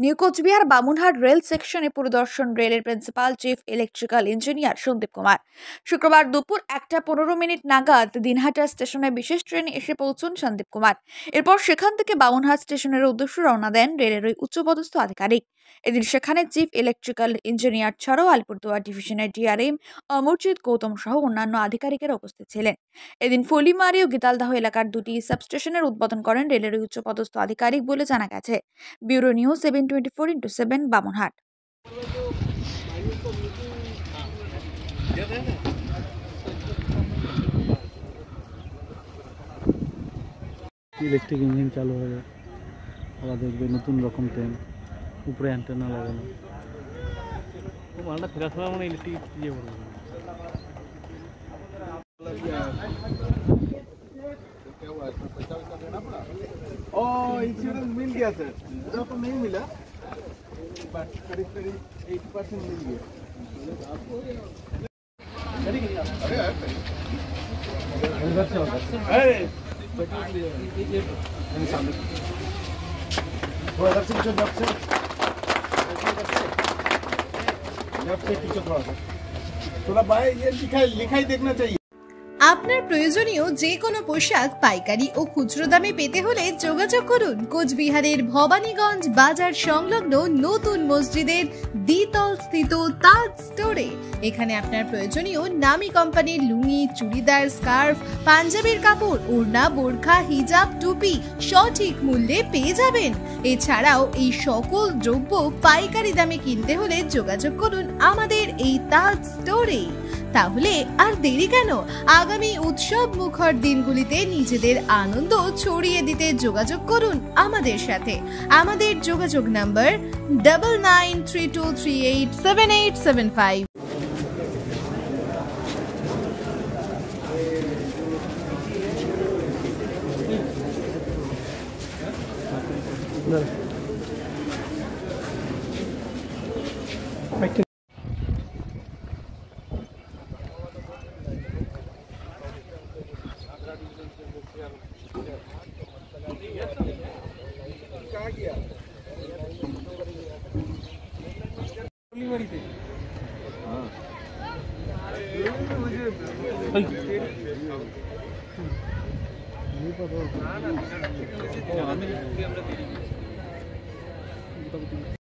New Cooch Behar Bamunhat rail সেকশনে পরিদর্শন রেলের principal chief electrical engineer Sandip Kumar. শুক্রবার দুপুর 1:15 নাগাদ দিনহাটা স্টেশনে বিশেষ ট্রেনে এসে পৌঁছন সন্দীপ কুমার। এরপর সেখান থেকে বামুনহাট স্টেশনের উদ্দেশ্যে রওনা দেন রেলের ওই উচ্চপদস্থ আধিকারিক। এদিন সেখানে চিফ ইলেকট্রিক্যাল ইঞ্জিনিয়ার ছাড়াও আলিপুরদুয়ার ডিভিশনের ডিআরএম অমরজিৎ গৌতম সহ অন্যান্য আধিকারিকেরা উপস্থিত ছিলেন। এদিন ফলিমারি ও গীতালদাহ এলাকার দুটি সাবস্টেশনের উদ্বোধন করেন রেলের ওই উচ্চপদস্থ আধিকারিক বলে জানা গেছে। Bureau news 724x7 Bamunhat. Electric engine চালু হয়ে আবার দেখবে নতুন রকম ট্রেন উপরে অ্যান্টেনা লাগানো মালটা ফেরার সময় মানে ইলেকট্রিক ইয়ে করবে। इंश्योरेंस मिल गया सर, इधर तो नहीं मिला बट करीब 80% मिल गया। थोड़ा भाई ये लिखाई देखना चाहिए। আপনার প্রয়োজনীয় যে কোনো পোশাক পাইকারি ও খুচরো দামে পেতে হলে যোগাযোগ করুন কোচবিহারের ভবানীগঞ্জ বাজার সংলগ্ন নতুন মসজিদের দ্বিতল স্থিত তাজ স্টোরে। এখানে আপনার প্রয়োজনীয় নামি কোম্পানির লুঙ্গি, চুড়িদার, স্কার্ফ, পাঞ্জাবির কাপড়, ওড়না, বোরখা, হিজাব, টুপি সঠিক মূল্যে পেয়ে যাবেন। এছাড়াও এই সকল দ্রব্য পাইকারি দামে কিনতে হলে যোগাযোগ করুন আমাদের এই তাজ স্টোরে। তাহলে আর দেরি কেন? আগামী উৎসব মুখর দিনগুলিতে নিজেদের আনন্দ ছড়িয়ে দিতে যোগাযোগ করুন আমাদের সাথে। আমাদের যোগাযোগ নাম্বার 9932387875। हाँ